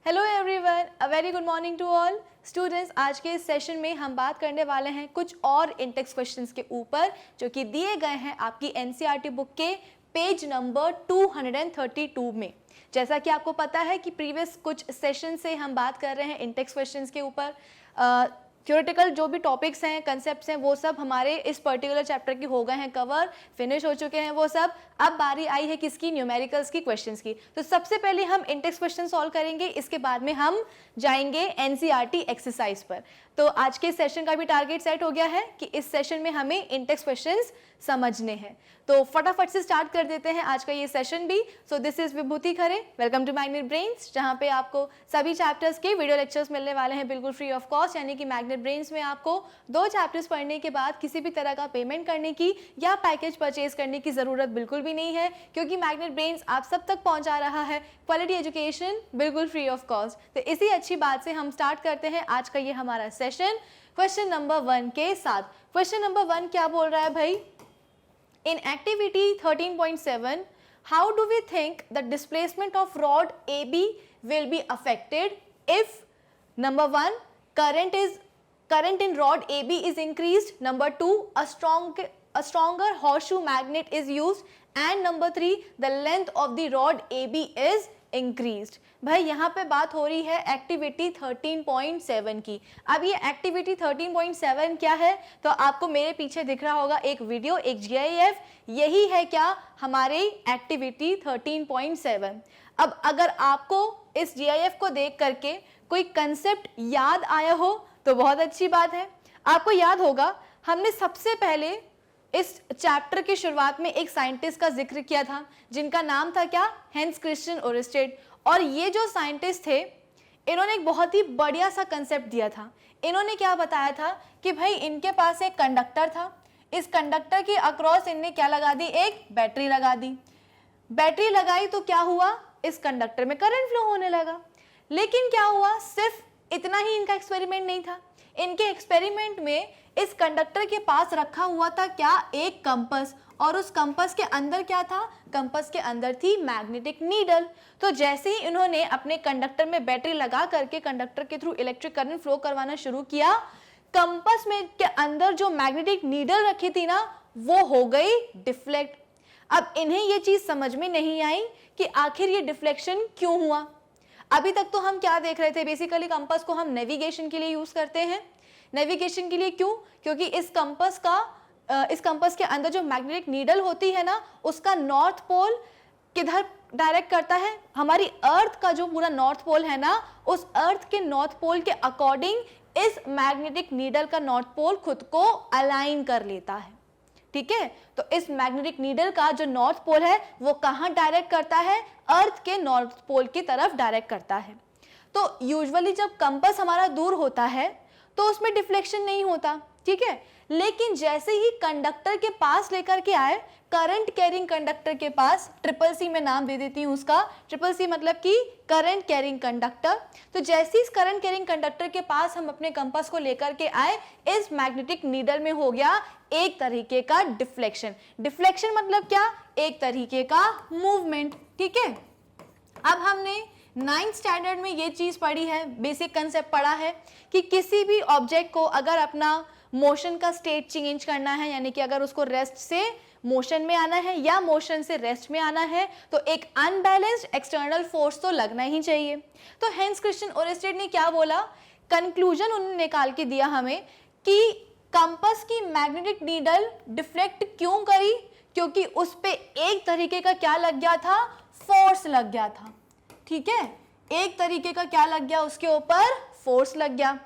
Hello everyone, a very good morning to all students. आज के इस सेशन में हम बात करने वाले हैं कुछ और इंटेक्स क्वेश्चंस के ऊपर जो कि दिए गए हैं आपकी एनसीईआरटी बुक के पेज नंबर 232 में। जैसा कि आपको पता है कि प्रीवियस कुछ सेशन से हम बात कर रहे हैं इंटेक्स क्वेश्चंस के ऊपर। थ्योरेटिकल जो भी टॉपिक्स हैं, कंसेप्ट्स हैं, वो सब हमारे इस पर्टिकुलर चैप्टर के हो गए हैं कवर, फिनिश हो चुके हैं वो सब। अब बारी आई है किसकी? न्यूमेरिकल्स की क्वेश्चंस की। तो सबसे पहले हम इंटेक्स क्वेश्चन सॉल्व करेंगे, इसके बाद में हम जाएंगे एनसीईआरटी एक्सरसाइज पर। तो आज के सेशन का भी टारगेट सेट हो गया है कि इस सेशन में हमें इंटेक्स क्वेश्चंस समझने हैं। तो फटाफट से स्टार्ट कर देते हैं आज का ये सेशन भी। So this is Vibhuti Khare, welcome to Magnet Brains, जहां पे आपको सभी चैप्टर्स के वीडियो लेक्चर्स मिलने वाले हैं बिल्कुल फ्री ऑफ कॉस्ट। यानी कि मैग्नेट ब्रेन्स में आपको 2 चैप्टर्स पढ़ने के बाद किसी भी तरह का पेमेंट करने की या पैकेज परचेज करने की जरूरत बिल्कुल भी नहीं है, क्योंकि मैग्नेट ब्रेन्स आप सब तक पहुंचा रहा है क्वालिटी एजुकेशन बिल्कुल फ्री ऑफ कॉस्ट। तो इसी अच्छी बात से हम स्टार्ट करते हैं आज का ये हमारा सेशन क्वेश्चन नंबर 1 के साथ। क्वेश्चन नंबर 1 क्या बोल रहा है भाई? In activity 13.7, how do we think the displacement of rod AB will be affected if number 1 current in rod AB is increased, number 2 a stronger horseshoe magnet is used, and number 3 the length of the rod AB is increased. भाई यहाँ पे बात हो रही है activity 13.7 की। अब ये एक्टिविटी 13.7 क्या है? तो आपको मेरे पीछे दिख रहा होगा एक वीडियो, एक जीआईएफ, यही है क्या? हमारे एक्टिविटी 13.7। अब अगर आपको इस जीआईएफ को देख करके कोई कंसेप्ट याद आया हो तो बहुत अच्छी बात है। आपको याद होगा हमने सबसे पहले इस चैप्टर की शुरुआत में एक साइंटिस्ट का जिक्र किया था जिनका नाम था क्या? Hans Christian Oersted. और ये जो साइंटिस्ट थे इन्होंने एक बहुत ही बढ़िया सा कंसेप्ट दिया था। इन्होंने क्या बताया था कि भाई इनके पास एक कंडक्टर था, इस कंडक्टर के अक्रॉस इनने क्या लगा दी? एक बैटरी लगा दी। बैटरी लगाई तो क्या हुआ? इस कंडक्टर में करंट फ्लो होने लगा। लेकिन क्या हुआ? सिर्फ इतना ही इनका एक्सपेरिमेंट नहीं था। इनके एक्सपेरिमेंट में इस कंडक्टर के पास रखा हुआ था क्या? एक कंपास। और उस कंपास के अंदर क्या था? कंपास के अंदर थी मैग्नेटिक नीडल। तो जैसे ही इन्होंने अपने कंडक्टर में बैटरी लगा करके कंडक्टर के थ्रू इलेक्ट्रिक करंट फ्लो करवाना शुरू किया, कंपास में के अंदर जो मैग्नेटिक नीडल रखी थी ना, वो हो गई डिफ्लेक्ट। अब इन्हें ये चीज समझ में नहीं आई कि आखिर ये डिफ्लेक्शन क्यों हुआ। अभी तक तो हम क्या देख रहे थे? बेसिकली कंपास को हम नेविगेशन के लिए यूज करते हैं। नेविगेशन के लिए क्यों? क्योंकि इस कंपास के अंदर जो मैग्नेटिक नीडल होती है ना, उसका नॉर्थ पोल किधर डायरेक्ट करता है? हमारी अर्थ का जो पूरा नॉर्थ पोल है ना, उस अर्थ के नॉर्थ पोल के अकॉर्डिंग इस मैग्नेटिक नीडल का नॉर्थ पोल खुद को अलाइन कर लेता है। ठीक है, तो इस मैग्नेटिक नीडल का जो नॉर्थ पोल है वो कहां डायरेक्ट करता है? अर्थ के नॉर्थ पोल की तरफ डायरेक्ट करता है। तो यूजुअली जब कंपास हमारा दूर होता है तो उसमें डिफ्लेक्शन नहीं होता, ठीक है। लेकिन जैसे ही कंडक्टर के पास लेकर के आए, करंट कैरिंग कंडक्टर के पास, ट्रिपल सी में नाम दे देती हूं उसका, ट्रिपल सी मतलब कि करंट कैरिंग कंडक्टर। तो जैसे इस करंट कैरिंग कंडक्टर के पास हम अपने कंपास को लेकर के आए, इस मैग्नेटिक नीडल में हो गया एक तरीके का डिफ्लेक्शन। डिफ्लेक्शन मतलब क्या? एक तरीके का मूवमेंट, ठीक है। अब हमने 9th स्टैंडर्ड में ये चीज पढ़ी है, बेसिक कंसेप्ट पढ़ा है कि किसी भी ऑब्जेक्ट को अगर अपना मोशन का स्टेट चेंज करना है, यानी कि अगर उसको रेस्ट से मोशन में आना है या मोशन से रेस्ट में आना है, तो एक अनबैलेंस्ड एक्सटर्नल फोर्स तो लगना ही चाहिए। तो हैंस क्रिश्चियन ओरेस्टेड ने क्या बोला? कंक्लूजन उन्होंने निकाल के दिया हमें कि कंपास की मैग्नेटिक नीडल डिफ्लेक्ट क्यों करी? क्योंकि उस पे एक तरीके का क्या लग गया था? फोर्स लग गया था, ठीक है। एक तरीके का क्या लग गया? उसके ऊपर फोर्स लग गया।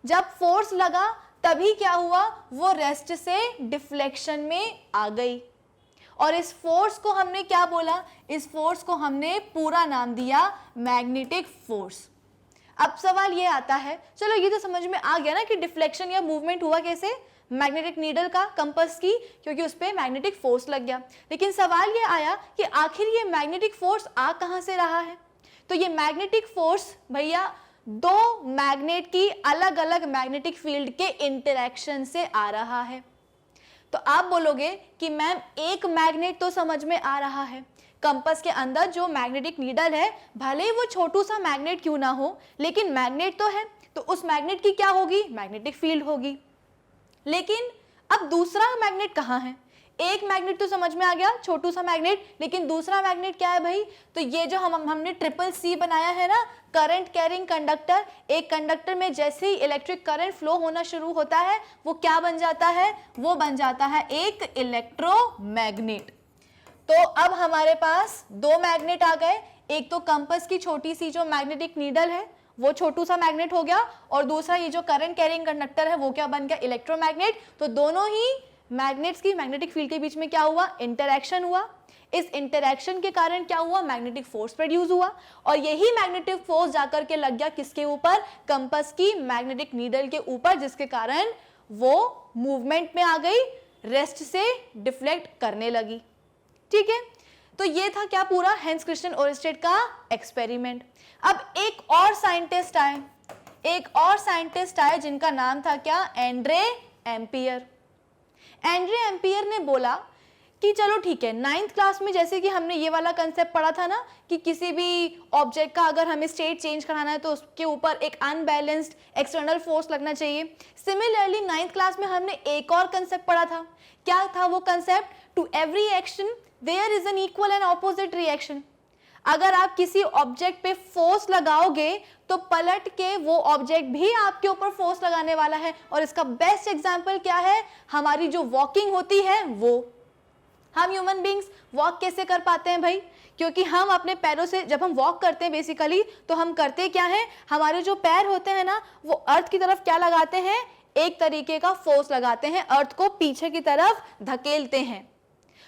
जब फोर्स लगा तभी क्या हुआ? वो रेस्ट से डिफ्लेक्शन में आ गई। और इस फोर्स को हमने क्या बोला? इस फोर्स को हमने पूरा नाम दिया मैग्नेटिक फोर्स। अब सवाल ये आता है, चलो ये तो समझ में आ गया ना कि डिफ्लेक्शन या मूवमेंट हुआ कैसे? मैग्नेटिक नीडल का कंपास की, क्योंकि उस पर मैग्नेटिक फोर्स लग गया। लेकिन सवाल ये आया कि आखिर ये मैग्नेटिक फोर्स आ कहां से रहा है? तो ये मैग्नेटिक फोर्स भैया 2 मैग्नेट की अलग अलग मैग्नेटिक फील्ड के इंटरेक्शन से आ रहा है। तो आप बोलोगे कि मैम एक मैग्नेट तो समझ में आ रहा है, कंपास के अंदर जो मैग्नेटिक नीडल है, भले ही वो छोटू सा मैग्नेट क्यों ना हो, लेकिन मैग्नेट तो है, तो उस मैग्नेट की क्या होगी, मैग्नेटिक फील्ड होगी। लेकिन अब दूसरा मैग्नेट कहाँ है, एक मैग्नेट तो समझ में आ गया, छोटू सा मैग्नेट, लेकिन दूसरा मैग्नेट क्या है भाई, तो ये जो हमने ट्रिपल सी बनाया है ना, करंट कैरिंग कंडक्टर। एक कंडक्टर में जैसे ही इलेक्ट्रिक करंट फ्लो होना शुरू होता है, वो क्या बन जाता है, वो बन जाता है एक इलेक्ट्रोमैग्नेट। तो अब हमारे पास दो मैग्नेट आ गए, एक तो कंपास की छोटी सी जो मैग्नेटिक नीडल है वो छोटू सा मैग्नेट हो गया, और दूसरा ये जो करंट कैरिंग कंडक्टर है वो क्या बन गया, इलेक्ट्रोमैग्नेट। तो दोनों ही मैग्नेट्स की मैग्नेटिक फील्ड के बीच में क्या हुआ, इंटरैक्शन हुआ। इस इंटरैक्शन के कारण क्या हुआ, मैग्नेटिक फोर्स प्रोड्यूस हुआ, और यही मैग्नेटिक फोर्स जाकर के लग गया किसके ऊपर, कंपास की मैग्नेटिक नीडल के ऊपर, जिसके कारण वो मूवमेंट में आ गई, रेस्ट से डिफ्लेक्ट करने लगी। ठीक है, तो ये था क्या, पूरा हेंस क्रिश्चियन ओरेस्टेड का एक्सपेरिमेंट। अब एक और साइंटिस्ट आए जिनका नाम था क्या, एंड्रे एम्पियर। एंड्रे एम्पियर ने बोला कि चलो ठीक है, 9th क्लास में जैसे कि हमने ये वाला कंसेप्ट पढ़ा था ना कि किसी भी ऑब्जेक्ट का अगर हमें स्टेट चेंज कराना है तो उसके ऊपर एक अनबैलेंस्ड एक्सटर्नल फोर्स लगना चाहिए। सिमिलरली 9th क्लास में हमने एक और कंसेप्ट पढ़ा था, क्या था वो concept, to every action there is an equal and opposite reaction. अगर आप किसी ऑब्जेक्ट पे फोर्स लगाओगे तो पलट के वो ऑब्जेक्ट भी आपके ऊपर फोर्स लगाने वाला है। और इसका बेस्ट एग्जांपल क्या है, हमारी जो वॉकिंग होती है वो। हम ह्यूमन बींग्स वॉक कैसे कर पाते हैं भाई, क्योंकि हम अपने पैरों से जब हम वॉक करते हैं बेसिकली, तो हम करते क्या है, हमारे जो पैर होते हैं ना वो अर्थ की तरफ क्या लगाते हैं, एक तरीके का फोर्स लगाते हैं, अर्थ को पीछे की तरफ धकेलते हैं।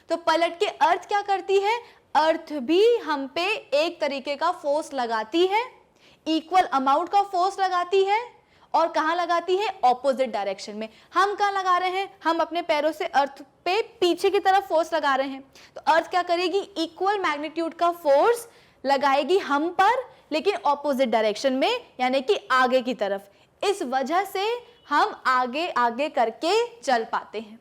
तो पलट के अर्थ क्या करती है, अर्थ भी हम पे एक तरीके का फोर्स लगाती है, इक्वल अमाउंट का फोर्स लगाती है, और कहाँ लगाती है, ऑपोजिट डायरेक्शन में। हम कहाँ लगा रहे हैं, हम अपने पैरों से अर्थ पे पीछे की तरफ फोर्स लगा रहे हैं, तो अर्थ क्या करेगी, इक्वल मैग्नीट्यूड का फोर्स लगाएगी हम पर, लेकिन ऑपोजिट डायरेक्शन में, यानी कि आगे की तरफ। इस वजह से हम आगे आगे करके चल पाते हैं।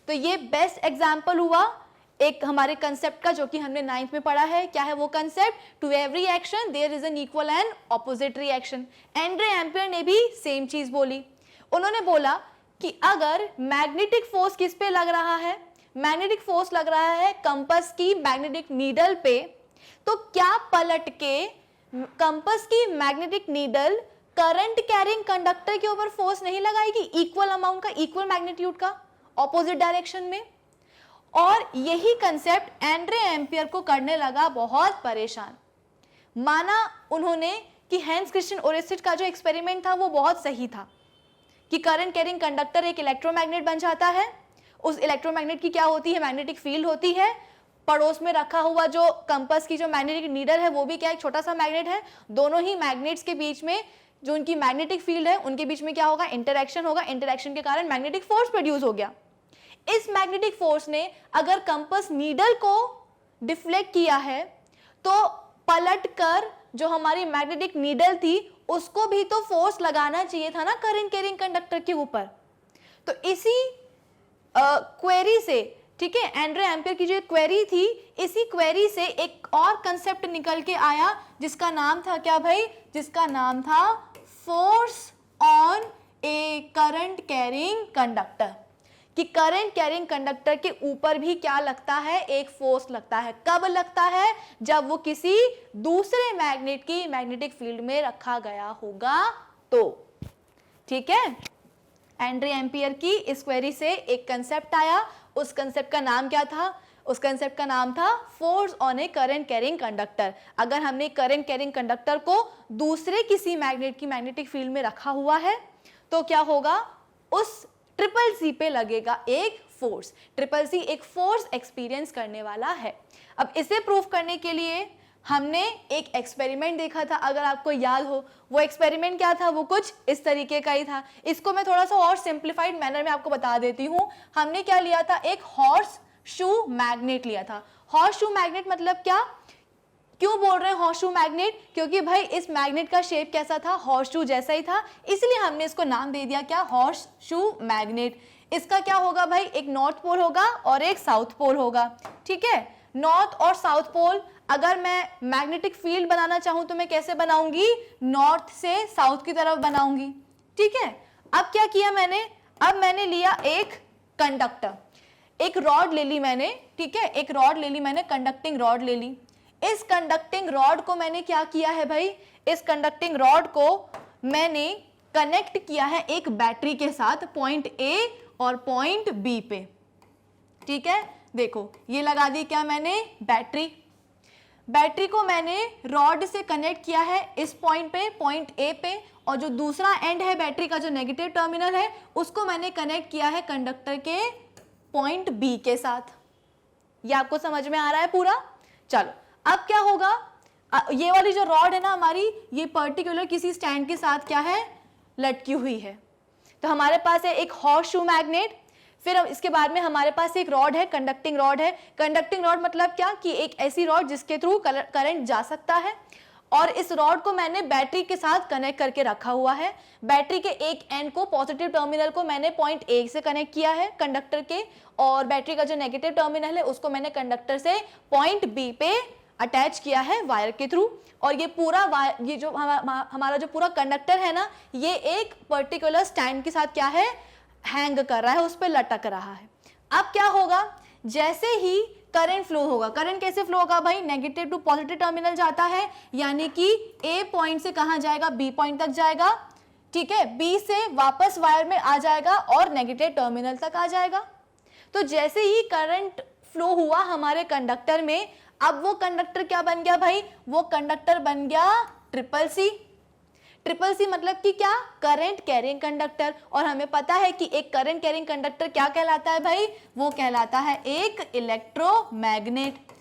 तो ये बेस्ट एग्जाम्पल हुआ एक हमारे कंसेप्ट का, जो कि हमने 9th में पढ़ा है। क्या है वो concept, to every action there is an equal and opposite reaction. Andre Ampere ने भी सेम चीज बोली। उन्होंने बोला कि अगर मैग्नेटिक फोर्स किस पे लग रहा है, मैग्नेटिक फोर्स लग रहा है कंपास की मैग्नेटिक नीडल पे, तो क्या पलट के कंपास की magnetic needle current carrying conductor के ऊपर फोर्स नहीं लगाएगी, इक्वल अमाउंट का, इक्वल मैग्नीट्यूड का, ऑपोजिट डायरेक्शन में। और यही कंसेप्ट एंड्रे एम्पियर को करने लगा बहुत परेशान। माना उन्होंने कि हेंस क्रिश्चियन ओरेस्टेड का जो एक्सपेरिमेंट था वो बहुत सही था, कि करंट कैरिंग कंडक्टर एक इलेक्ट्रोमैग्नेट बन जाता है, उस इलेक्ट्रोमैग्नेट की क्या होती है, मैग्नेटिक फील्ड होती है, पड़ोस में रखा हुआ जो कंपास की जो मैग्नेटिक नीडल है वो भी क्या, एक छोटा सा मैग्नेट है, दोनों ही मैग्नेट्स के बीच में जो उनकी मैग्नेटिक फील्ड है उनके बीच में क्या होगा, इंटरैक्शन होगा, इंटरैक्शन के कारण मैग्नेटिक फोर्स प्रोड्यूस हो गया। इस मैग्नेटिक फोर्स ने अगर कंपास नीडल को डिफ्लेक्ट किया है, तो पलट कर जो हमारी मैग्नेटिक नीडल थी उसको भी तो फोर्स लगाना चाहिए था ना करंट कैरिंग कंडक्टर के ऊपर। तो इसी क्वेरी से, ठीक है, एंड्रे एम्पियर की जो क्वेरी थी, इसी क्वेरी से एक और कंसेप्ट निकल के आया जिसका नाम था क्या भाई, जिसका नाम था force on A current carrying conductor. कि करंट कैरिंग कंडक्टर के ऊपर भी क्या लगता है, एक फोर्स लगता है। कब लगता है, जब वो किसी दूसरे मैग्नेट की मैग्नेटिक फील्ड में रखा गया होगा तो। ठीक है, एंड्रे एम्पियर की इस क्वेरी से एक कंसेप्ट आया, उस कंसेप्ट का नाम क्या था, उस कंसेप्ट का नाम था force on A current carrying conductor. अगर हमने करंट कैरिंग कंडक्टर को दूसरे किसी मैग्नेट की मैग्नेटिक फील्ड में रखा हुआ है तो क्या होगा, उस ट्रिपल सी पे लगेगा एक फोर्स। ट्रिपल सी एक फोर्स एक्सपीरियंस करने वाला है। अब इसे प्रूफ करने के लिए हमने एक एक्सपेरिमेंट देखा था, अगर आपको याद हो। वो एक्सपेरिमेंट क्या था, वो कुछ इस तरीके का ही था। इसको मैं थोड़ा सा और सिंप्लीफाइड मैनर में आपको बता देती हूँ। हमने क्या लिया था, एक हॉर्स शू मैग्नेट लिया था। हॉर्स शू मैग्नेट मतलब क्या, क्यों बोल रहे हैं हॉर्स शू मैग्नेट, क्योंकि भाई इस मैग्नेट का शेप कैसा था, हॉर्स शू जैसा ही था, इसलिए हमने इसको नाम दे दिया क्या, हॉर्स शू मैग्नेट। इसका क्या होगा भाई, एक नॉर्थ पोल होगा और एक साउथ पोल होगा। ठीक है, नॉर्थ और साउथ पोल, अगर मैं मैग्नेटिक फील्ड बनाना चाहूं तो मैं कैसे बनाऊंगी, नॉर्थ से साउथ की तरफ बनाऊंगी। ठीक है, अब क्या किया मैंने, अब मैंने लिया एक कंडक्टर, एक रॉड ले ली मैंने, ठीक है, एक रॉड ले ली मैंने, कंडक्टिंग रॉड ले ली। इस कंडक्टिंग रॉड को मैंने क्या किया है भाई, इस कंडक्टिंग रॉड को मैंने कनेक्ट किया है एक बैटरी के साथ, पॉइंट ए और पॉइंट बी पे। ठीक है, देखो ये लगा दी क्या मैंने, बैटरी। बैटरी को मैंने रॉड से कनेक्ट किया है इस पॉइंट पे, पॉइंट ए पे, और जो दूसरा एंड है बैटरी का, जो नेगेटिव टर्मिनल है, उसको मैंने कनेक्ट किया है कंडक्टर के पॉइंट बी के साथ। ये आपको समझ में आ रहा है पूरा? चलो अब क्या होगा, ये वाली जो रॉड है ना हमारी, ये पर्टिकुलर किसी स्टैंड के साथ क्या है, लटकी हुई है। तो हमारे पास है एक हॉर्स शू मैग्नेट, फिर इसके बाद में हमारे पास एक रॉड है, कंडक्टिंग रॉड है। कंडक्टिंग रॉड मतलब क्या, कि एक ऐसी रॉड जिसके थ्रू करंट जा सकता है, और इस रॉड को मैंने बैटरी के साथ कनेक्ट करके रखा हुआ है। बैटरी के एक एंड को, पॉजिटिव टर्मिनल को मैंने पॉइंट ए से कनेक्ट किया है कंडक्टर के, और बैटरी का जो नेगेटिव टर्मिनल है उसको मैंने कंडक्टर से पॉइंट बी पे अटैच किया है वायर के थ्रू। और ये पूरा वायर, ये जो हमारा जो पूरा कंडक्टर है ना, ये एक पर्टिकुलर स्टैंड के साथ क्या है, हैंग कर रहा है, उस पर लटक रहा है। अब क्या होगा, जैसे ही करंट फ्लो होगा, करंट कैसे फ्लो होगा भाई, नेगेटिव टू पॉजिटिव टर्मिनल जाता है, यानी कि ए पॉइंट से कहां जाएगा, बी पॉइंट तक जाएगा। ठीक है, बी से वापस वायर में आ जाएगा और नेगेटिव टर्मिनल तक आ जाएगा। तो जैसे ही करंट फ्लो हुआ हमारे कंडक्टर में, अब वो कंडक्टर क्या बन गया भाई, वो कंडक्टर बन गया ट्रिपल सी। ट्रिपल सी मतलब कि क्या, करंट कैरिंग कंडक्टर। और हमें पता है कि एक करंट कैरिंग कंडक्टर क्या कहलाता है भाई, वो कहलाता है एक इलेक्ट्रोमैग्नेट।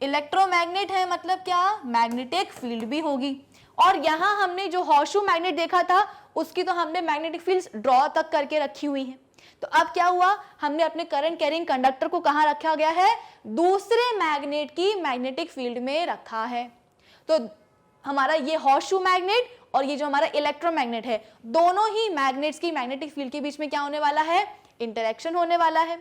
इलेक्ट्रोमैग्नेट है मतलब क्या, मैग्नेटिक फील्ड भी होगी। और यहां हमने जो हॉर्सशू मैग्नेट देखा था, उसकी तो हमने मैग्नेटिक फील्ड्स ड्रॉ तक करके रखी हुई है। तो अब क्या हुआ, हमने अपने करंट कैरिंग कंडक्टर को कहां रखा गया है, दूसरे मैग्नेट की मैग्नेटिक फील्ड में रखा है। तो हमारा ये हॉर्सशू मैग्नेट और ये जो हमारा इलेक्ट्रोमैग्नेट है, दोनों ही मैग्नेट्स की मैग्नेटिक फील्ड के बीच में क्या होने वाला है, इंटरेक्शन होने वाला है।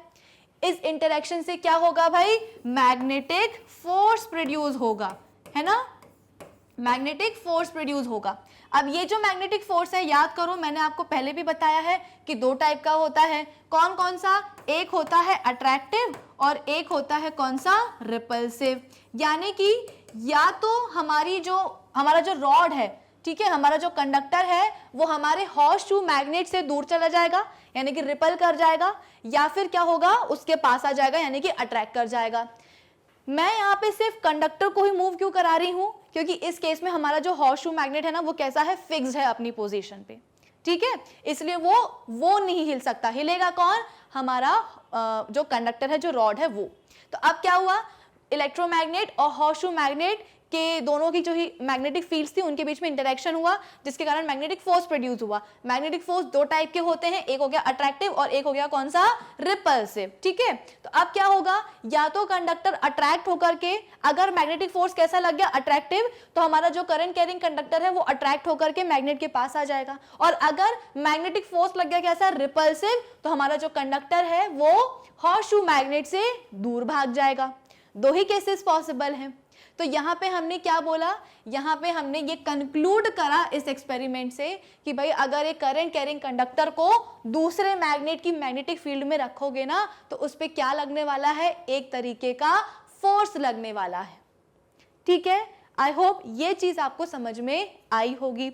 इस इंटरेक्शन से क्या होगा भाई, मैग्नेटिक फोर्स प्रोड्यूस होगा, है ना, मैग्नेटिक फोर्स प्रोड्यूस होगा। अब ये जो मैग्नेटिक फोर्स है, याद करो मैंने आपको पहले भी बताया है कि दो टाइप का होता है। कौन कौन सा, एक होता है अट्रैक्टिव और एक होता है कौन सा, रिपल्सिव। यानी कि या तो हमारा जो रॉड है, ठीक है, हमारा जो कंडक्टर है, वो हमारे हॉर्सशू मैग्नेट से दूर चला जाएगा, यानी कि रिपल कर जाएगा, या फिर क्या होगा, उसके पास आ जाएगा, यानी कि अट्रैक्ट कर जाएगा। मैं यहाँ पे सिर्फ कंडक्टर को ही मूव क्यों करा रही हूँ, क्योंकि इस केस में हमारा जो हॉर्सशू मैग्नेट है ना, वो कैसा है, फिक्स्ड है अपनी पोजीशन पे। ठीक है, इसलिए वो नहीं हिल सकता। हिलेगा कौन, हमारा जो कंडक्टर है, जो रॉड है वो। तो अब क्या हुआ, इलेक्ट्रोमैग्नेट और हॉर्सशू मैग्नेट के दोनों की जो ही मैग्नेटिक फील्ड्स थी, उनके बीच में इंटरेक्शन हुआ, जिसके कारण मैग्नेटिक फोर्स प्रोड्यूस हुआ। मैग्नेटिक फोर्स दो टाइप के होते हैं, एक हो गया अट्रैक्टिव और एक हो गया कौन सा, रिपल्सिव। ठीक है, तो अब क्या होगा, या तो कंडक्टर अट्रैक्ट होकर के, अगर मैग्नेटिक फोर्स कैसा लग गया, अट्रैक्टिव, तो हमारा जो करंट कैरिंग कंडक्टर है वो अट्रैक्ट होकर के मैग्नेट के पास आ जाएगा। और अगर मैग्नेटिक फोर्स लग गया कैसा, रिपल्सिव, तो हमारा जो कंडक्टर है वो हॉर्सशू मैग्नेट से दूर भाग जाएगा। दो ही केसेस पॉसिबल हैं। तो यहाँ पे हमने क्या बोला, यहाँ पे हमने ये कंक्लूड करा इस एक्सपेरिमेंट से कि भाई अगर एक करंट कैरिंग कंडक्टर को दूसरे मैग्नेट की मैग्नेटिक फील्ड में रखोगे ना, तो उस पर क्या लगने वाला है, एक तरीके का फोर्स लगने वाला है। ठीक है, आई होप ये चीज आपको समझ में आई होगी।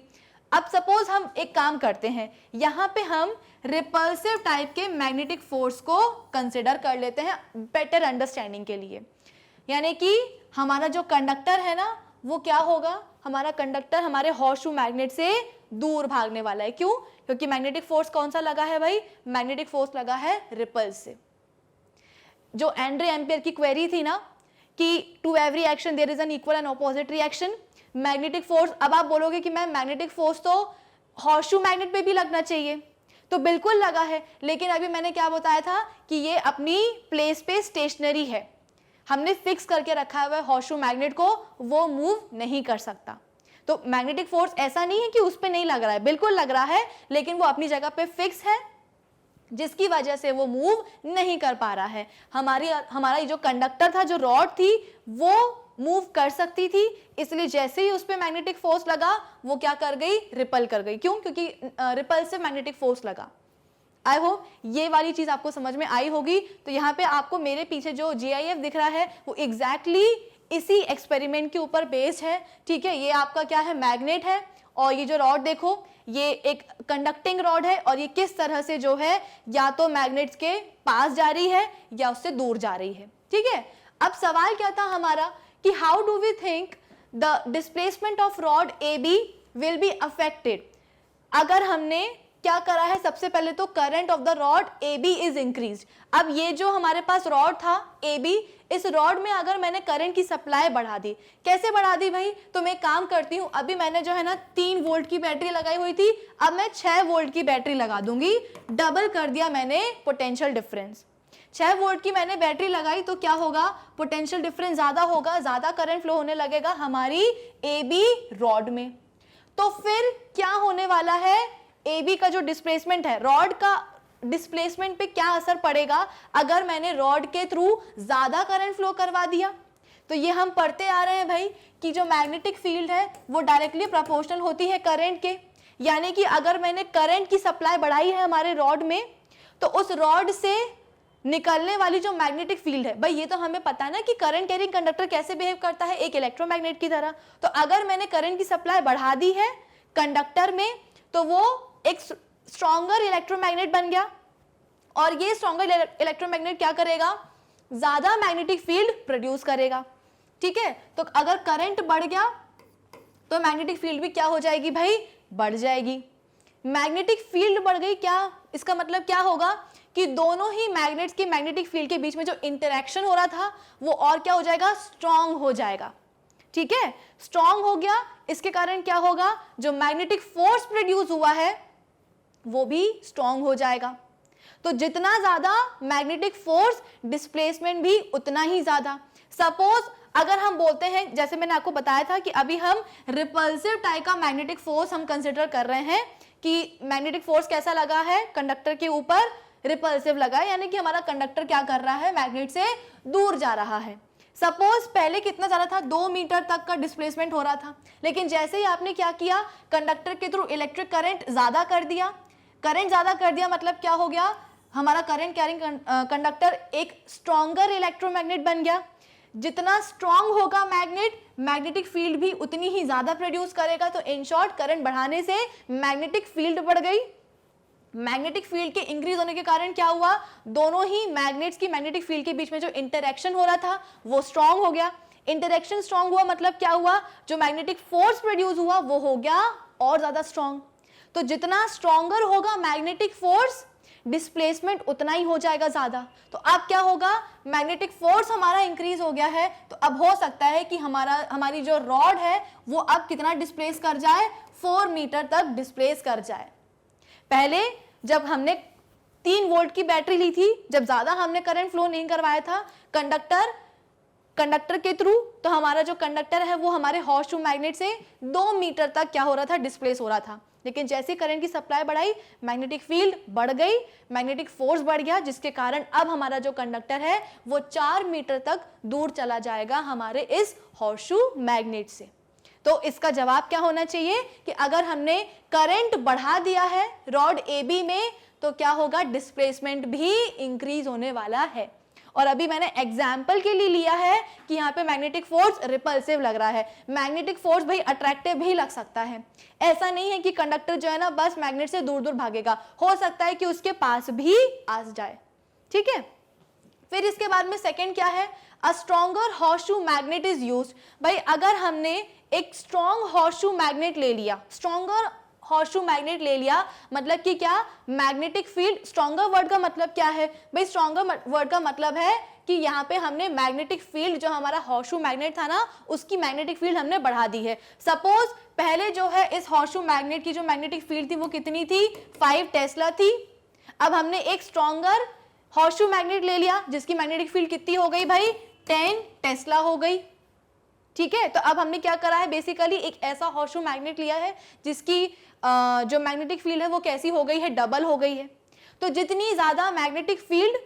अब सपोज हम एक काम करते हैं, यहाँ पे हम रिपल्सिव टाइप के मैग्नेटिक फोर्स को कंसिडर कर लेते हैं बेटर अंडरस्टैंडिंग के लिए। यानी कि हमारा जो कंडक्टर है ना, वो क्या होगा, हमारा कंडक्टर हमारे हॉर्सशू मैग्नेट से दूर भागने वाला है। क्यों, क्योंकि मैग्नेटिक फोर्स कौन सा लगा है भाई, मैग्नेटिक फोर्स लगा है रिपल्सिव। जो एंड्रे एम्पियर की क्वेरी थी ना कि to every action there is an equal and opposite reaction, magnetic force, अब आप बोलोगे कि मैम मैग्नेटिक फोर्स तो हॉर्सशू मैग्नेट पे भी लगना चाहिए, तो बिल्कुल लगा है, लेकिन अभी मैंने क्या बताया था कि ये अपनी प्लेस पे स्टेशनरी है, हमने फिक्स करके रखा हुआ है हॉर्सशू मैग्नेट को, वो मूव नहीं कर सकता। तो मैग्नेटिक फोर्स ऐसा नहीं है कि उस पे नहीं लग रहा है, बिल्कुल लग रहा है, लेकिन वो अपनी जगह पे फिक्स है। जिसकी वजह से वो मूव नहीं कर पा रहा है। हमारा ये जो कंडक्टर था, जो रॉड थी, वो मूव कर सकती थी, इसलिए जैसे ही उस पर मैग्नेटिक फोर्स लगा वो क्या कर गई, रिपल कर गई। क्यों? क्योंकि रिपल्सिव मैग्नेटिक फोर्स लगा। आई होप ये वाली चीज आपको समझ में आई होगी। तो यहाँ पे आपको मेरे पीछे जो GIF दिख रहा है वो एग्जैक्टली इसी एक्सपेरिमेंट के ऊपर बेस्ड है। ठीक है, ये आपका क्या है, मैग्नेट है, और ये जो रॉड देखो ये एक कंडक्टिंग रॉड है, और ये किस तरह से जो है या तो मैग्नेट्स के पास जा रही है या उससे दूर जा रही है। ठीक है, अब सवाल क्या था हमारा कि how do we think the displacement of rod AB will be affected. अगर हमने क्या करा है, सबसे पहले तो current of the rod AB is increased. अब ये जो हमारे पास रॉड था AB, इस रॉड में अगर मैंने करंट की सप्लाई बढ़ा दी, कैसे बढ़ा दी भाई, तो मैं काम करती हूं, अभी मैंने जो है ना 3 वोल्ट की बैटरी लगाई हुई थी, अब मैं 6 वोल्ट की बैटरी लगा दूंगी, डबल कर दिया मैंने पोटेंशियल डिफरेंस। 6 वोल्ट की मैंने बैटरी लगाई तो क्या होगा, पोटेंशियल डिफरेंस ज्यादा होगा, ज्यादा करंट फ्लो होने लगेगा हमारी AB रॉड में। तो फिर क्या होने वाला है, AB का जो डिस्प्लेसमेंट है, रॉड का डिस्प्लेसमेंट पे क्या असर पड़ेगा अगर मैंने रॉड के थ्रू ज्यादा करंट फ्लो करवा दिया। तो ये हम पढ़ते आ रहे हैं भाई कि जो मैग्नेटिक फील्ड है वो डायरेक्टली प्रोपोर्शनल होती है करंट के, यानी कि अगर मैंने करंट की सप्लाई बढ़ाई है हमारे रॉड में, तो उस रॉड से निकलने वाली जो मैग्नेटिक फील्ड है, भाई ये तो हमें पता है ना कि करंट कैरिंग कंडक्टर कैसे बिहेव करता है, एक इलेक्ट्रोमैग्नेट की तरह। तो अगर मैंने करंट की सप्लाई बढ़ा दी है कंडक्टर में, तो वो एक स्ट्रॉन्गर इलेक्ट्रोमैग्नेट बन गया, और ये स्ट्रॉन्गर इलेक्ट्रोमैग्नेट क्या करेगा, ज्यादा मैग्नेटिक फील्ड प्रोड्यूस करेगा। ठीक है, तो अगर करंट बढ़ गया तो मैग्नेटिक फील्ड भी क्या हो जाएगी भाई, बढ़ जाएगी। मैग्नेटिक फील्ड बढ़ गई, क्या इसका मतलब क्या होगा कि दोनों ही मैग्नेट्स की मैग्नेटिक फील्ड के बीच में जो इंटरेक्शन हो रहा था वो और क्या हो जाएगा, स्ट्रॉन्ग हो जाएगा। ठीक है, स्ट्रॉन्ग हो गया, इसके कारण क्या होगा, जो मैग्नेटिक फोर्स प्रोड्यूस हुआ है वो भी स्ट्रॉन्ग हो जाएगा। तो जितना ज्यादा मैग्नेटिक फोर्स, डिस्प्लेसमेंट भी उतना ही ज्यादा। सपोज अगर हम बोलते हैं, जैसे मैंने आपको बताया था कि अभी हम रिपल्सिव टाइप का मैग्नेटिक फोर्स हम कंसिडर कर रहे हैं कि मैग्नेटिक फोर्स कैसा लगा है, कंडक्टर के ऊपर रिपल्सिव लगा है, यानी कि हमारा कंडक्टर क्या कर रहा है, मैग्नेट से दूर जा रहा है। सपोज पहले कितना ज्यादा था, 2 मीटर तक का डिस्प्लेसमेंट हो रहा था, लेकिन जैसे ही आपने क्या किया, कंडक्टर के थ्रू इलेक्ट्रिक करंट ज्यादा कर दिया। करंट ज्यादा कर दिया मतलब क्या हो गया, हमारा करंट कैरिंग कंडक्टर एक स्ट्रॉन्गर इलेक्ट्रोमैग्नेट बन गया। जितना स्ट्रॉन्ग होगा मैग्नेट, मैग्नेटिक फील्ड भी उतनी ही ज्यादा प्रोड्यूस करेगा। तो इन शॉर्ट करंट बढ़ाने से मैग्नेटिक फील्ड बढ़ गई। मैग्नेटिक फील्ड के इंक्रीज होने के कारण क्या हुआ, दोनों ही मैग्नेट्स की मैग्नेटिक फील्ड के बीच में जो इंटरेक्शन हो रहा था वो स्ट्रॉन्ग हो गया। इंटरेक्शन स्ट्रॉन्ग हुआ मतलब क्या हुआ, जो मैग्नेटिक फोर्स प्रोड्यूस हुआ वो हो गया और ज्यादा स्ट्रॉन्ग। तो जितना स्ट्रॉन्गर होगा मैग्नेटिक फोर्स, डिस्प्लेसमेंट उतना ही हो जाएगा ज्यादा। तो अब क्या होगा, मैग्नेटिक फोर्स हमारा इंक्रीज हो गया है, तो अब हो सकता है कि हमारी जो रॉड है वो अब कितना डिस्प्लेस कर जाए, 4 मीटर तक डिस्प्लेस कर जाए। पहले जब हमने 3 वोल्ट की बैटरी ली थी, जब ज्यादा हमने करंट फ्लो नहीं करवाया था कंडक्टर के थ्रू, तो हमारा जो कंडक्टर है वो हमारे हॉर्स शू मैग्नेट से 2 मीटर तक क्या हो रहा था, डिस्प्लेस हो रहा था। लेकिन जैसे करंट की सप्लाई बढ़ाई, मैग्नेटिक फील्ड बढ़ गई, मैग्नेटिक फोर्स बढ़ गया, जिसके कारण अब हमारा जो कंडक्टर है वो 4 मीटर तक दूर चला जाएगा हमारे इस हॉर्सशू मैग्नेट से। तो इसका जवाब क्या होना चाहिए कि अगर हमने करंट बढ़ा दिया है रॉड AB में, तो क्या होगा, डिस्प्लेसमेंट भी इंक्रीज होने वाला है। और अभी मैंने एग्जाम्पल के लिए लिया है कि यहाँ पे मैग्नेटिक फोर्स रिपल्सिव लग रहा है। मैग्नेटिक फोर्स भाई अट्रैक्टिव भी लग सकता है। ऐसा नहीं है कि कंडक्टर जो है ना बस मैग्नेट से दूर दूर भागेगा, हो सकता है कि उसके पास भी आ जाए। ठीक है, फिर इसके बाद में सेकंड क्या है, a stronger horseshoe magnet is used. भाई अगर हमने एक स्ट्रॉन्ग हॉर्सशू मैग्नेट ले लिया, स्ट्रॉन्गर हॉर्सशू मैग्नेट ले लिया, मतलब कि क्या, मैग्नेटिक फील्ड, स्ट्रॉन्गर वर्ड का मतलब क्या है भाई, स्ट्रॉन्गर वर्ड का मतलब है कि यहाँ पे हमने मैग्नेटिक फील्ड, जो हमारा हॉर्सशू मैग्नेट था ना, उसकी मैग्नेटिक फील्ड हमने बढ़ा दी है। सपोज पहले जो है इस हॉर्सशू मैग्नेट की जो मैग्नेटिक फील्ड थी वो कितनी थी, 5 टेस्ला थी। अब हमने एक स्ट्रॉन्गर हॉर्सशू मैग्नेट ले लिया जिसकी मैग्नेटिक फील्ड कितनी हो गई भाई, 10 टेस्ला हो गई। ठीक है, तो अब हमने क्या करा है, बेसिकली एक ऐसा हॉर्सशू मैग्नेट लिया है जिसकी जो मैग्नेटिक फील्ड है वो कैसी हो गई है, डबल हो गई है। तो जितनी ज्यादा मैग्नेटिक फील्ड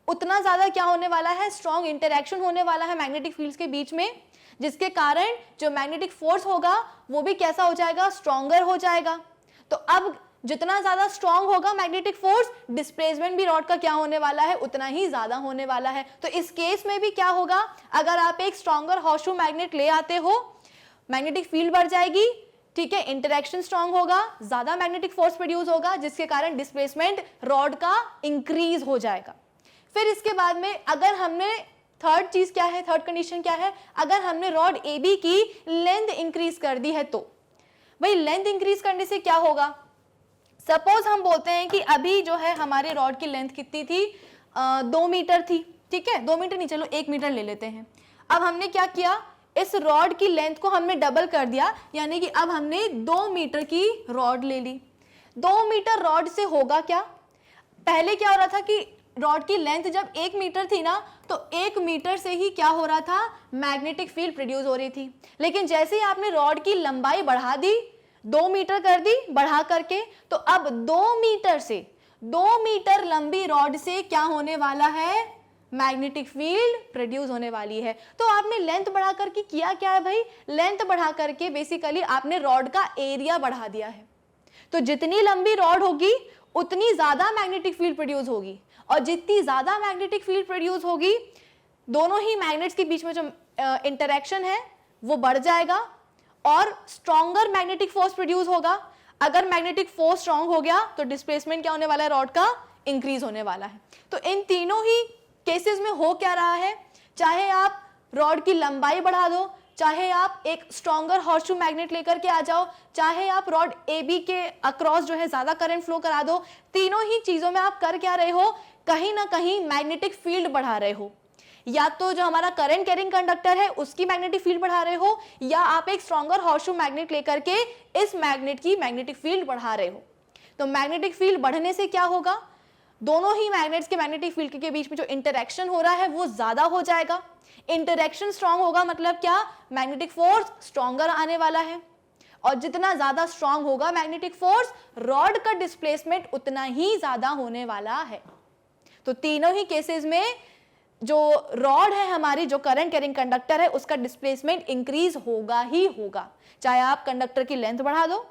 उतना ज्यादा क्या होने वाला है, स्ट्रॉन्ग इंटरेक्शन होने वाला है मैग्नेटिक फील्ड्स के बीच में, जिसके कारण जो मैग्नेटिक फोर्स होगा वो भी कैसा हो जाएगा, स्ट्रॉन्गर हो जाएगा। तो अब जितना ज्यादा स्ट्रॉन्ग होगा मैग्नेटिक फोर्स, डिस्प्लेसमेंट भी रॉड का क्या होने वाला है, उतना ही ज्यादा होने वाला है। तो इस केस में भी क्या होगा, अगर आप एक स्ट्रॉन्गर हॉर्सशू मैग्नेट ले आते हो, मैग्नेटिक फील्ड बढ़ जाएगी, ठीक है, इंटरेक्शन स्ट्रॉन्ग होगा, ज्यादा मैग्नेटिक फोर्स प्रोड्यूस होगा, जिसके कारण डिस्प्लेसमेंट रॉड का इंक्रीज हो जाएगा। फिर इसके बाद में अगर हमने थर्ड चीज क्या है, थर्ड कंडीशन क्या है, अगर हमने रॉड AB की लेंथ इंक्रीज कर दी है, तो भाई लेंथ इंक्रीज करने से क्या होगा, सपोज हम बोलते हैं कि अभी जो है हमारे रॉड की लेंथ कितनी थी, 2 मीटर थी, ठीक है, 2 मीटर नहीं, चलो 1 मीटर ले लेते हैं। अब हमने क्या किया, इस रॉड की लेंथ को हमने डबल कर दिया, यानी कि अब हमने 2 मीटर की रॉड ले ली। 2 मीटर रॉड से होगा क्या, पहले क्या हो रहा था कि रॉड की लेंथ जब 1 मीटर थी ना, तो 1 मीटर से ही क्या हो रहा था, मैग्नेटिक फील्ड प्रोड्यूस हो रही थी। लेकिन जैसे ही आपने रॉड की लंबाई बढ़ा दी, 2 मीटर कर दी बढ़ा करके, तो अब 2 मीटर से 2 मीटर लंबी रॉड से क्या होने वाला है, मैग्नेटिक फील्ड प्रोड्यूस होने वाली है। तो आपने लेंथ बढ़ा करके किया क्या है भाई, लेंथ बढ़ा करके बेसिकली आपने रॉड का एरिया बढ़ा दिया है। तो जितनी लंबी रॉड होगी उतनी ज्यादा मैग्नेटिक फील्ड प्रोड्यूस होगी, और जितनी ज्यादा मैग्नेटिक फील्ड प्रोड्यूस होगी, दोनों ही मैग्नेट्स के बीच में जो इंटरेक्शन है वो बढ़ जाएगा और स्ट्रॉन्गर मैग्नेटिक फोर्स प्रोड्यूस होगा। अगर मैग्नेटिक फोर्स स्ट्रॉन्ग हो गया तो डिस्प्लेसमेंट क्या होने वाला है, रॉड का इंक्रीज होने वाला है। तो इन तीनों ही केसेस में हो क्या रहा है, चाहे आप रॉड की लंबाई बढ़ा दो, चाहे आप एक स्ट्रॉन्गर हॉर्सशू मैग्नेट लेकर के आ जाओ, चाहे आप रॉड AB के अक्रॉस जो है ज्यादा करंट फ्लो करा दो, तीनों ही चीजों में आप कर क्या रहे हो, कहीं ना कहीं मैग्नेटिक फील्ड बढ़ा रहे हो। या तो जो हमारा करंट कैरिंग कंडक्टर है उसकी मैग्नेटिक फील्ड बढ़ा रहे हो, या आप एक स्ट्रॉन्गर हॉर्सशू मैग्नेट लेकर के इस मैग्नेट की मैग्नेटिक फील्ड बढ़ा रहे हो। तो मैग्नेटिक फील्ड बढ़ने से क्या होगा, दोनों ही मैग्नेट्स के मैग्नेटिक फील्ड के बीच में जो इंटरेक्शन हो रहा है वो ज्यादा हो जाएगा। इंटरेक्शन स्ट्रांग होगा मतलब क्या, मैग्नेटिक फोर्स स्ट्रॉन्गर आने वाला है, और जितना ज्यादा स्ट्रांग होगा मैग्नेटिक फोर्स, रॉड का डिस्प्लेसमेंट उतना ही ज्यादा होने वाला है। तो तीनों ही केसेस में जो रॉड है हमारी, जो करंट कैरिंग कंडक्टर है, उसका डिस्प्लेसमेंट इंक्रीज होगा ही होगा, चाहे आप कंडक्टर की लेंथ बढ़ा दो,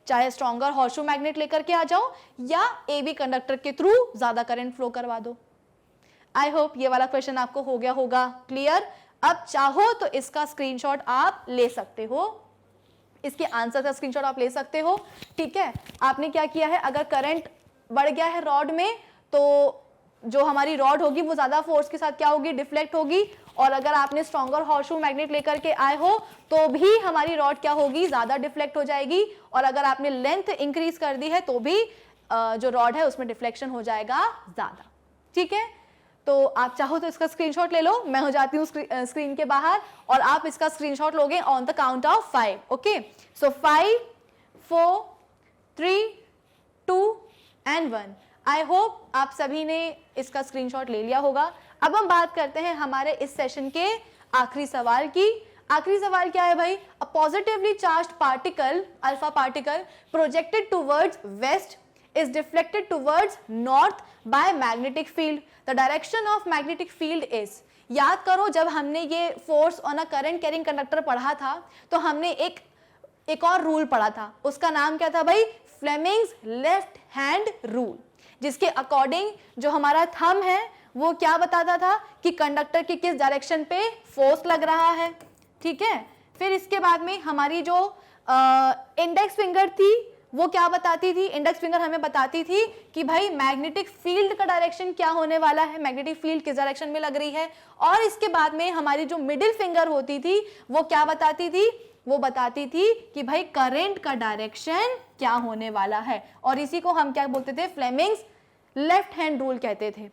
चाहे स्ट्रॉन्गर हॉर्सशू मैग्नेट लेकर के आ जाओ, या AB कंडक्टर के थ्रू ज्यादा करंट फ्लो करवा दो। आई होप ये वाला क्वेश्चन आपको हो गया होगा क्लियर। अब चाहो तो इसका स्क्रीनशॉट आप ले सकते हो, इसके आंसर का स्क्रीनशॉट आप ले सकते हो, ठीक है। आपने क्या किया है, अगर करंट बढ़ गया है रॉड में, तो जो हमारी रॉड होगी वो ज्यादा फोर्स के साथ क्या होगी, डिफ्लेक्ट होगी, और अगर आपने स्ट्रॉन्गर हॉर्सशू मैग्नेट लेकर के आए हो तो भी हमारी रॉड क्या होगी, ज्यादा डिफ्लेक्ट हो जाएगी, और अगर आपने लेंथ इंक्रीज कर दी है तो भी जो रॉड है उसमें डिफ्लेक्शन हो जाएगा ज्यादा, ठीक है। तो आप चाहो तो इसका स्क्रीनशॉट ले लो, मैं हो जाती हूँ स्क्रीन के बाहर, और आप इसका स्क्रीनशॉट लोगे on the count of 5, okay. So 5 4 3 2 and 1। I hope आप सभी ने इसका स्क्रीनशॉट ले लिया होगा। अब हम बात करते हैं हमारे इस सेशन के आखिरी सवाल की। आखिरी सवाल क्या है भाई, a positively charged particle, alpha particle projected towards waste is deflected towards north by magnetic field. The direction of magnetic field is, याद करो जब हमने ये force on a current carrying conductor पढ़ा था तो हमने एक और रूल पढ़ा था, उसका नाम क्या था भाई, फ्लेमिंग्स लेफ्ट हैंड रूल, जिसके अकॉर्डिंग जो हमारा थंब है वो क्या बताता था कि कंडक्टर की किस डायरेक्शन पे फोर्स लग रहा है, ठीक है। फिर इसके बाद में हमारी जो इंडेक्स फिंगर थी वो क्या बताती थी, इंडेक्स फिंगर हमें बताती थी कि भाई मैग्नेटिक फील्ड का डायरेक्शन क्या होने वाला है, मैग्नेटिक फील्ड किस डायरेक्शन में लग रही है। और इसके बाद में हमारी जो मिडिल फिंगर होती थी वो क्या बताती थी, वो बताती थी कि भाई करंट का डायरेक्शन क्या होने वाला है, और इसी को हम क्या बोलते थे, फ्लेमिंग्स लेफ्ट हैंड रूल कहते थे।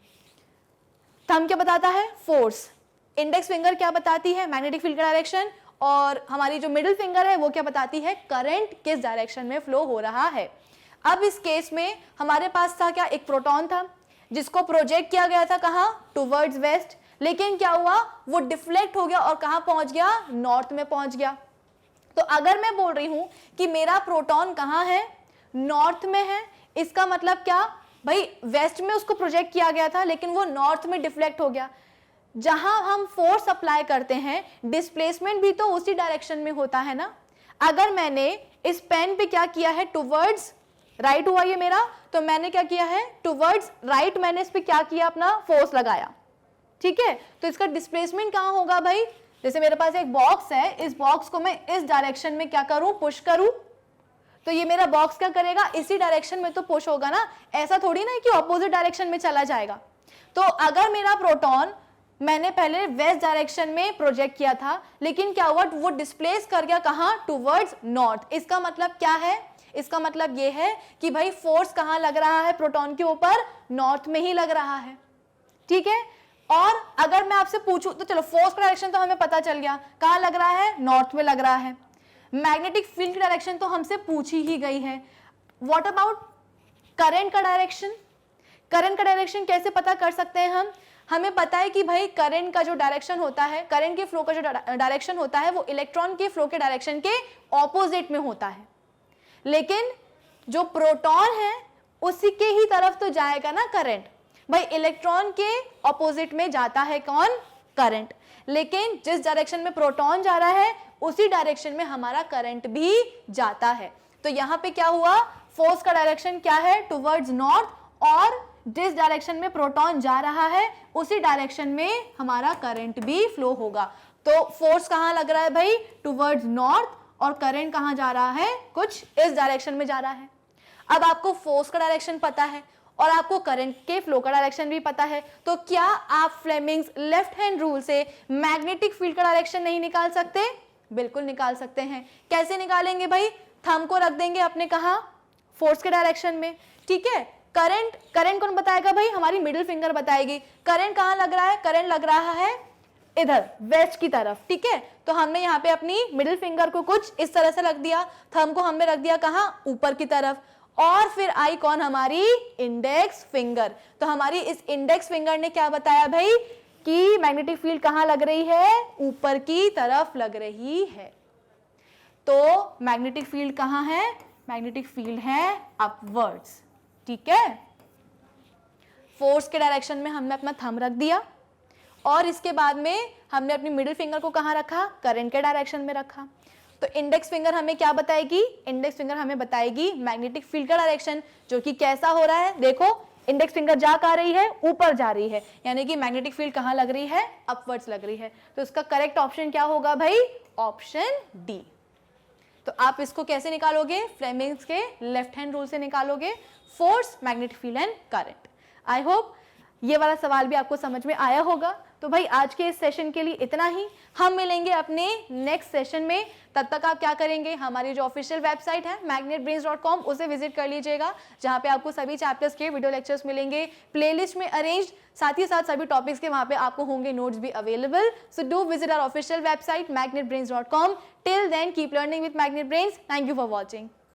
थंब क्या बताता है, फोर्स, इंडेक्स फिंगर क्या बताती है, मैग्नेटिक फील्ड का डायरेक्शन, और हमारी जो मिडिल फिंगर है वो क्या बताती है, करंट किस डायरेक्शन में फ्लो हो रहा है। अब इस केस में हमारे पास था क्या, एक प्रोटॉन था जिसको प्रोजेक्ट किया गया था कहां, टुवर्ड्स वेस्ट, लेकिन क्या हुआ, वो डिफ्लेक्ट हो गया और कहां पहुंच गया, नॉर्थ में पहुंच गया। तो अगर मैं बोल रही हूं कि मेरा प्रोटॉन कहां है, नॉर्थ में है, इसका मतलब क्या, भाई वेस्ट में उसको प्रोजेक्ट किया गया था लेकिन वो नॉर्थ में डिफ्लेक्ट हो गया। जहां हम फोर्स अप्लाई करते हैं डिस्प्लेसमेंट भी तो उसी डायरेक्शन में होता है ना। अगर मैंने इस पेन पे क्या किया है, टुवर्ड्स राइट हुआ ये मेरा, तो मैंने क्या किया है, टुवर्ड्स राइट मैंने इस पे क्या किया, अपना फोर्स लगाया, ठीक है। तो इसका डिस्प्लेसमेंट कहां होगा भाई, जैसे मेरे पास एक बॉक्स है, इस बॉक्स को मैं इस डायरेक्शन में क्या करूं, पुश करूं, तो ये मेरा बॉक्स क्या करेगा, इसी डायरेक्शन में तो पुश होगा ना, ऐसा थोड़ी ना कि ऑपोजिट डायरेक्शन में चला जाएगा। तो अगर मेरा प्रोटॉन मैंने पहले वेस्ट डायरेक्शन में प्रोजेक्ट किया था, लेकिन क्या हुआ, वो डिस्प्लेस कर गया कहां, टुवर्ड्स नॉर्थ। इसका मतलब क्या है, इसका मतलब ये है कि भाई फोर्स कहां लग रहा है प्रोटॉन के ऊपर, नॉर्थ में ही लग रहा है, ठीक है। और अगर मैं आपसे पूछूं तो चलो फोर्स का डायरेक्शन तो हमें पता चल गया, कहां लग रहा है, नॉर्थ में लग रहा है। मैग्नेटिक फील्ड की डायरेक्शन तो हमसे पूछी ही गई है। व्हाट अबाउट करंट का डायरेक्शन, करंट का डायरेक्शन कैसे पता कर सकते हैं हम, हमें पता है कि भाई करंट का जो डायरेक्शन होता है, करंट के फ्लो का जो डायरेक्शन होता है वो इलेक्ट्रॉन के फ्लो के डायरेक्शन के ऑपोजिट में होता है, लेकिन जो प्रोटॉन है उसी के ही तरफ तो जाएगा ना करंट। भाई इलेक्ट्रॉन के ऑपोजिट में जाता है कौन, करंट, लेकिन जिस डायरेक्शन में प्रोटॉन जा रहा है उसी डायरेक्शन में हमारा करंट भी जाता है। तो यहां पे क्या हुआ, फोर्स का डायरेक्शन क्या है, टुवर्ड्स नॉर्थ, और जिस डायरेक्शन में प्रोटॉन जा रहा है उसी डायरेक्शन में हमारा करंट भी फ्लो होगा। तो फोर्स कहां लग रहा है भाई, टुवर्ड्स नॉर्थ, और करंट कहां जा रहा है, कुछ इस डायरेक्शन में जा रहा है। अब आपको फोर्स का डायरेक्शन पता है और आपको करंट के फ्लो का डायरेक्शन भी पता है, तो क्या आप फ्लेमिंग्स लेफ्ट हैंड रूल से मैग्नेटिक फील्ड का डायरेक्शन नहीं निकाल सकते, बिल्कुल निकाल सकते हैं। कैसे निकालेंगे भाई, थंब को रख देंगे अपने कहा, फोर्स के डायरेक्शन में, ठीक है। करंट, करंट कौन बताएगा भाई, हमारी मिडिल फिंगर बताएगी। करंट कहां लग रहा है, करंट लग रहा है इधर वेस्ट की तरफ, ठीक है। तो हमने यहाँ पे अपनी मिडिल फिंगर को कुछ इस तरह से रख दिया, थंब को हमने रख दिया कहां, ऊपर की तरफ, और फिर आई कौन, हमारी इंडेक्स फिंगर। तो हमारी इस इंडेक्स फिंगर ने क्या बताया भाई कि मैग्नेटिक फील्ड कहां लग रही है, ऊपर की तरफ लग रही है। तो मैग्नेटिक फील्ड कहां है, मैग्नेटिक फील्ड है अपवर्ड्स, ठीक है। फोर्स के डायरेक्शन में हमने अपना थंब रख दिया, और इसके बाद में हमने अपनी मिडिल फिंगर को कहां रखा, करंट के डायरेक्शन में रखा। तो इंडेक्स फिंगर हमें क्या बताएगी, इंडेक्स फिंगर हमें बताएगी मैग्नेटिक फील्ड का डायरेक्शन, जो कि कैसा हो रहा है, देखो इंडेक्स फिंगर जा कहां रही है, ऊपर जा रही है, यानी कि मैग्नेटिक फील्ड कहां लग रही है, अपवर्ड्स लग रही है। तो इसका करेक्ट ऑप्शन क्या होगा भाई, ऑप्शन डी। तो आप इसको कैसे निकालोगे, फ्लेमिंग्स के लेफ्ट हैंड रूल से निकालोगे, force, magnetic field and current. I hope ये वाला सवाल भी आपको समझ में आया होगा। तो भाई आज के इस सेशन के लिए इतना ही, हम मिलेंगे अपने नेक्स्ट सेशन में। तब तक आप क्या करेंगे, हमारी जो ऑफिशियल वेबसाइट है magnetbrains.com उसे विजिट कर लीजिएगा, जहां पे आपको सभी चैप्टर्स के वीडियो लेक्चर्स मिलेंगे, प्लेलिस्ट में अरेंज्ड, साथ ही साथ सभी टॉपिक्स के वहां पे आपको होंगे नोट्स भी available. So do visit our official website magnetbrains.com। Till then keep learning with Magnet Brains. Thank you for watching.